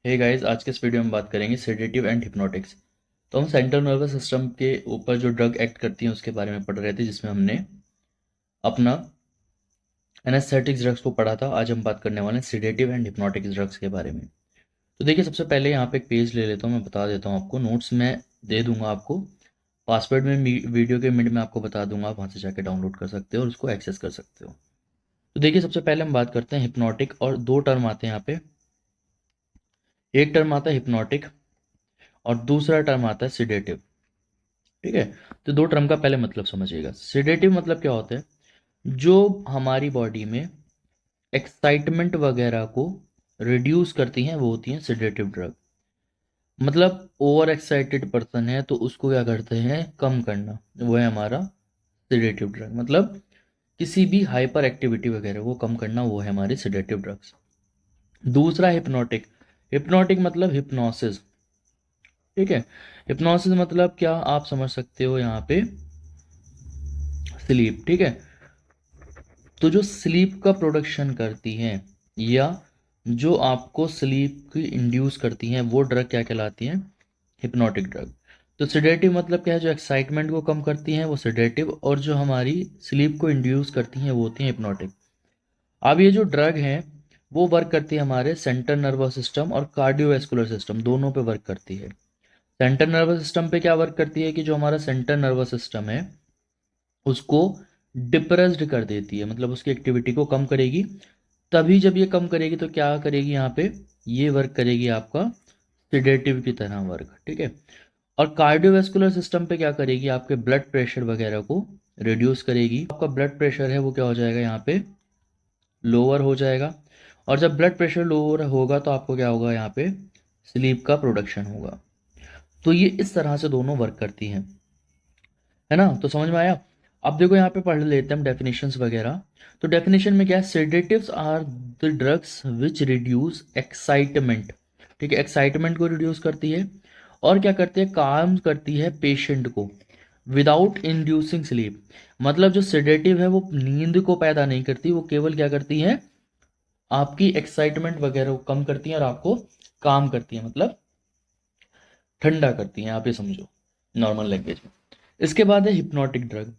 Hey guys, आज के इस वीडियो में बात करेंगे सेडेटिव एंड हिप्नोटिक्स। तो हम सेंट्रल नर्वस सिस्टम के ऊपर जो ड्रग एक्ट करती हैं उसके बारे में पढ़ रहे थे, जिसमें हमने अपना एनेस्थेटिक्स ड्रग्स को पढ़ा था। आज हम बात करने वाले हैं सेडेटिव एंड हिप्नोटिक्स ड्रग्स के बारे में। तो देखिए, सबसे पहले यहाँ पे एक पेज ले लेता हूँ, मैं बता देता हूँ आपको। नोट्स में दे दूंगा आपको, पासवर्ड में वीडियो के मिड में आपको बता दूंगा, आप वहाँ से जाकर डाउनलोड कर सकते हो और उसको एक्सेस कर सकते हो। तो देखिए, सबसे पहले हम बात करते हैं हिप्नोटिक, और दो टर्म आते हैं यहाँ पे। एक टर्म आता है हिप्नोटिक और दूसरा टर्म आता है सिडेटिव। ठीक है, तो दो टर्म का पहले मतलब समझिएगा। सिडेटिव मतलब क्या होता है? जो हमारी बॉडी में एक्साइटमेंट वगैरह को रिड्यूस करती हैं वो होती हैं सिडेटिव ड्रग। मतलब ओवर एक्साइटेड पर्सन है तो उसको क्या करते हैं, कम करना, वो है हमारा सिडेटिव ड्रग। मतलब किसी भी हाइपर एक्टिविटी वगैरह को कम करना, वो है हमारी सिडेटिव ड्रग्स। दूसरा हिप्नोटिक। हिप्नोटिक मतलब हिप्नोसिस। ठीक है, हिप्नोसिस मतलब क्या, आप समझ सकते हो यहाँ पे स्लीप। ठीक है, तो जो स्लीप का प्रोडक्शन करती हैं या जो आपको स्लीप की इंड्यूस करती हैं वो ड्रग क्या कहलाती हैं? Hypnotic drug. तो सिडेटिव मतलब क्या है? जो एक्साइटमेंट को कम करती हैं वो सिडेटिव, और जो हमारी स्लीप को इंड्यूस करती हैं वो होती हैं हिप्नोटिक। अब ये जो ड्रग है वो वर्क करती है हमारे सेंट्रल नर्वस सिस्टम और कार्डियोवैस्कुलर सिस्टम, दोनों पे वर्क करती है। सेंट्रल नर्वस सिस्टम पे क्या वर्क करती है कि जो हमारा सेंट्रल नर्वस सिस्टम है उसको डिप्रेस्ड कर देती है, मतलब उसकी एक्टिविटी को कम करेगी। तभी जब ये कम करेगी तो क्या करेगी यहाँ पे, ये वर्क करेगी आपका सिडेटिव की तरह वर्क। ठीक है, और कार्डियोवैस्कुलर सिस्टम पे क्या करेगी, आपके ब्लड प्रेशर वगैरह को रिड्यूस करेगी। आपका ब्लड प्रेशर है वो क्या हो जाएगा यहाँ पे, लोअर हो जाएगा। और जब ब्लड प्रेशर लोअर होगा तो आपको क्या होगा, यहाँ पे स्लीप का प्रोडक्शन होगा। तो ये इस तरह से दोनों वर्क करती हैं, है ना? तो समझ में आया? अब देखो यहाँ पे पढ़ लेते हैं हम डेफिनेशंस वगैरह। तो डेफिनेशन में क्या है? Sedatives are the drugs which reduce excitement. ठीक है, एक्साइटमेंट को रिड्यूस करती है और क्या करती है, काम करती है पेशेंट को विदाउट इंड्यूसिंग स्लीप। मतलब जो सेडेटिव है वो नींद को पैदा नहीं करती, वो केवल क्या करती है, आपकी एक्साइटमेंट वगैरह को कम करती है और आपको काम करती है, मतलब ठंडा करती हैं, आप ये समझो नॉर्मल लैंग्वेज में। इसके बाद है हिप्नोटिक ड्रग।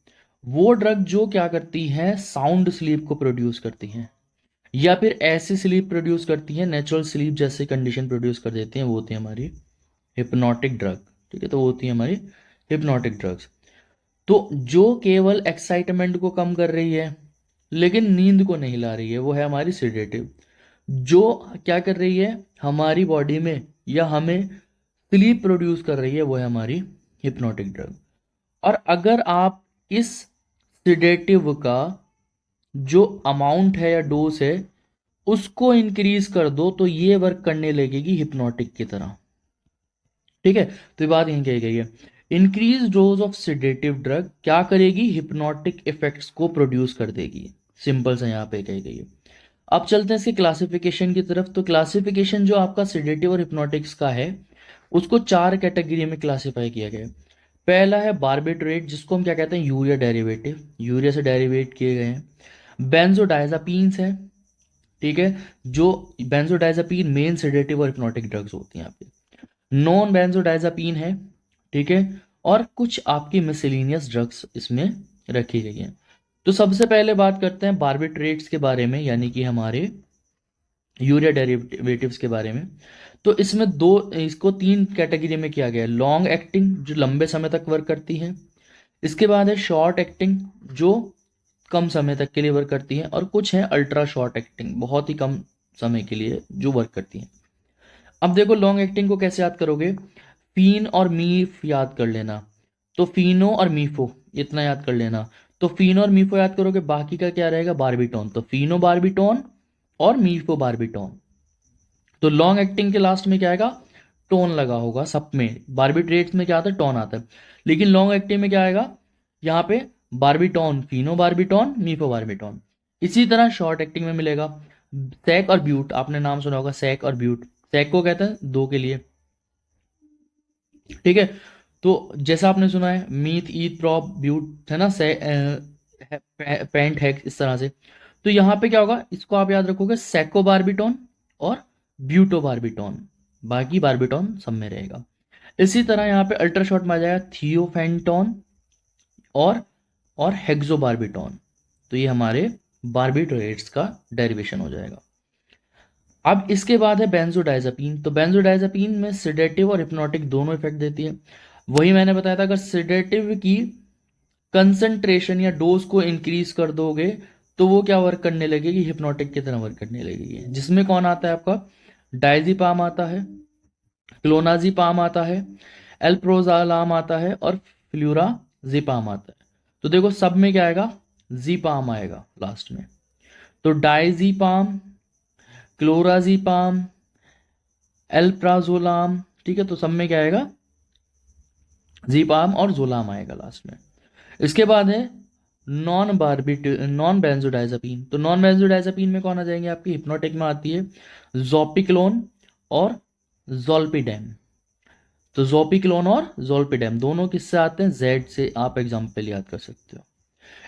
वो ड्रग जो क्या करती है, साउंड स्लीप को प्रोड्यूस करती हैं या फिर ऐसी स्लीप प्रोड्यूस करती हैं, नेचुरल स्लीप जैसे कंडीशन प्रोड्यूस कर देती हैं, वो होती है हमारी हिप्नोटिक ड्रग। ठीक है, तो वो होती है हमारी हिप्नोटिक ड्रग्स। तो जो केवल एक्साइटमेंट को कम कर रही है लेकिन नींद को नहीं ला रही है, वो है हमारी सिडेटिव। जो क्या कर रही है हमारी बॉडी में या हमें स्लीप प्रोड्यूस कर रही है, वो है हमारी हिप्नोटिक ड्रग। और अगर आप इस सिडेटिव का जो अमाउंट है या डोज है उसको इंक्रीज कर दो तो ये वर्क करने लगेगी हिप्नोटिक की तरह। ठीक है, तो ये बात यहीं कही गई है। Increase dose of sedative drug क्या करेगी, हिप्नोटिक इफेक्ट्स को प्रोड्यूस कर देगी। सिंपल सा यहाँ पे कही गई है। अब चलते हैं इसके क्लासिफिकेशन की तरफ। तो क्लासिफिकेशन जो आपका सिडेटिव और हिप्नोटिक्स का है उसको चार कैटेगरी में क्लासिफाई किया गया है। पहला है बार्बिट्रेट, जिसको हम क्या कहते हैं, यूरिया डेरिवेटिव, यूरिया से डेरिवेट किए गए हैं। बेंजोडाइजापीन्स है। ठीक है, जो बेंजोडाइजापीन मेन सेडेटिव और हिप्नोटिक ड्रग्स होती हैं आपके। नॉन बेंजोडाइजापीन है। ठीक है, और कुछ आपकी मिसलिनियस ड्रग्स इसमें रखी गई हैं। तो सबसे पहले बात करते हैं बार्बिट्रेट्स के बारे में, यानी कि हमारे यूरिया डेरिवेटिव्स के बारे में। तो इसमें दो, इसको तीन कैटेगरी में किया गया है। लॉन्ग एक्टिंग जो लंबे समय तक वर्क करती है, इसके बाद है शॉर्ट एक्टिंग जो कम समय तक के लिए वर्क करती है, और कुछ है अल्ट्रा शॉर्ट एक्टिंग, बहुत ही कम समय के लिए जो वर्क करती है। अब देखो लॉन्ग एक्टिंग को कैसे याद करोगे, फीन और मीफ याद कर लेना। तो फीनो और मीफो इतना याद कर लेना। तो फीनो और मीफो याद करोगे, बाकी का क्या रहेगा, बारबीटोन। तो फीनो बारबीटोन और मीफो बारबीटोन। तो लॉन्ग एक्टिंग के लास्ट में क्या आएगा, टोन लगा होगा सब में। बारबीट्रेट्स में क्या आता है, टोन आता है। लेकिन लॉन्ग एक्टिंग में क्या आएगा, यहाँ पे बारबीटोन, फिनो बारबीटोन, मीफो बारबीटोन। इसी तरह शॉर्ट एक्टिंग में मिलेगा सैक और ब्यूट, आपने नाम सुना होगा सैक और ब्यूट। सैक को कहते हैं दो के लिए। ठीक है, तो जैसा आपने सुना है मीथ ईथ प्रॉप ब्यूट, है ना, पैंट है, इस तरह से। तो यहाँ पे क्या होगा, इसको आप याद रखोगे सैको बारबीटोन और ब्यूटो बारबीटोन। बाकी बार्बिटॉन सब में रहेगा। इसी तरह यहाँ पे अल्ट्रा शॉर्ट में आ जाएगा थियोफेंटॉन और हेक्सोबार्बिटॉन। तो ये हमारे बार्बिट्रेट्स का डेरिवेशन हो जाएगा। अब इसके बाद है बेंजोडाइजापीन। तो बेंजोडाइजापीन में सिडेटिव और हिप्नोटिक दोनों इफेक्ट देती है। वही मैंने बताया था, अगर सिडेटिव की कंसंट्रेशन या डोज को इंक्रीज कर दोगे तो वो क्या वर्क करने लगेगी, हिप्नोटिक की तरह वर्क करने लगेगी। जिसमें कौन आता है आपका, डायजीपाम आता है, क्लोनाजीपाम आता है, एल्प्रोजालाम आता है और फ्लूराजीपाम आता है। तो देखो सब में क्या आएगा, जीपाम आएगा लास्ट में। तो डायजीपाम, क्लोराजीपाम, एल्प्राजोलाम, ठीक है, तो सब में क्या आएगा, जीपाम और जोलाम आएगा लास्ट में। इसके बाद है नॉन बेंजोडाइजापीन। तो नॉन बेंजोडाइजापीन में कौन आ जाएंगे आपकी, हिप्नोटिक में आती है जोपिक्लोन और जोल्पिडेम। तो जोपिक्लोन और जोल्पिडेम दोनों किससे आते हैं, जेड से, आप एग्जाम्पल याद कर सकते हो।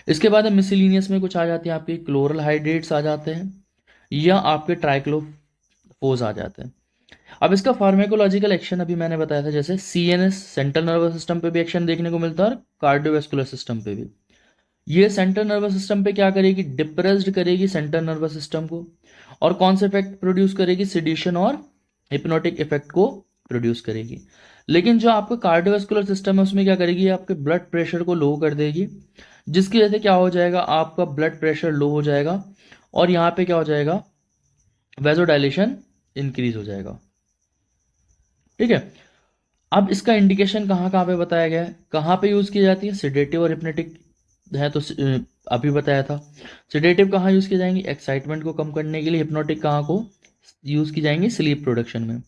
इसके बाद मिसलिनियस में कुछ आ जाती है आपके क्लोरल हाइड्रेट्स आ जाते हैं या आपके ट्राइक्लोफोज आ जाते हैं। अब इसका फार्मेकोलॉजिकल एक्शन अभी मैंने बताया था, जैसे सीएनएस सेंट्रल नर्वस सिस्टम पे भी एक्शन देखने को मिलता है और कार्डियोवैस्कुलर सिस्टम पे भी। ये सेंट्रल नर्वस सिस्टम पे क्या करेगी, डिप्रेस्ड करेगी सेंट्रल नर्वस सिस्टम को, और कौन से इफेक्ट प्रोड्यूस करेगी, सिडिशन और हिप्नोटिक इफेक्ट को प्रोड्यूस करेगी। लेकिन जो आपका कार्डियोवैस्कुलर सिस्टम है उसमें क्या करेगी, आपके ब्लड प्रेशर को लो कर देगी, जिसकी वजह से क्या हो जाएगा, आपका ब्लड प्रेशर लो हो जाएगा और यहाँ पे क्या हो जाएगा, वेजोडाइलेशन इंक्रीज हो जाएगा। ठीक है, अब इसका इंडिकेशन कहाँ कहाँ पे बताया गया है, कहाँ पे यूज की जाती है, सिडेटिव और हिप्नोटिक है तो अभी बताया था। सिडेटिव कहाँ यूज की जाएंगी, एक्साइटमेंट को कम करने के लिए। हिप्नोटिक कहाँ को यूज की जाएंगी, स्लीप प्रोडक्शन में।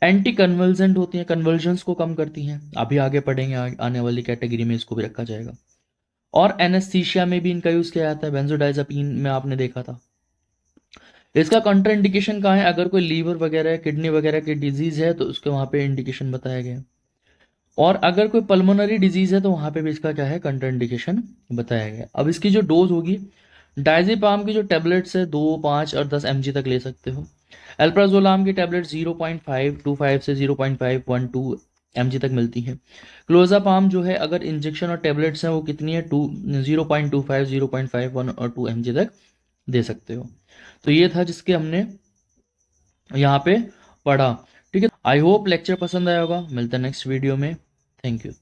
एंटी कन्वल्जेंट होती हैं, कन्वर्जन्स को कम करती हैं, अभी आगे पढ़ेंगे, आने वाली कैटेगरी में इसको भी रखा जाएगा। और एनेस्थीसिया में भी इनका यूज किया जाता है, बेंजोडाइजापीन में आपने देखा था। इसका काउंटर इंडिकेशन कहाँ है, अगर कोई लीवर वगैरह किडनी वगैरह की डिजीज है तो उसके वहां पे इंडिकेशन बताया गया है। और अगर कोई पल्मोनरी डिजीज है तो वहां पे भी इसका क्या है, काउंटर इंडिकेशन बताया गया है। अब इसकी जो डोज होगी, डायजेपाम की जो टैबलेट्स है 2, 5 और 10 mg तक ले सकते हो। एल्प्राजोलाम की टैबलेट 0.525 से 0.512 mg तक मिलती है। क्लोजापाम जो है, अगर इंजेक्शन और टैबलेट्स हैं वो कितनी है, 0.25, 0.51 और 2 mg तक दे सकते हो। तो ये था जिसके हमने यहाँ पे पढ़ा। ठीक है, आई होप लेक्चर पसंद आया होगा। मिलते हैं नेक्स्ट वीडियो में। Thank you.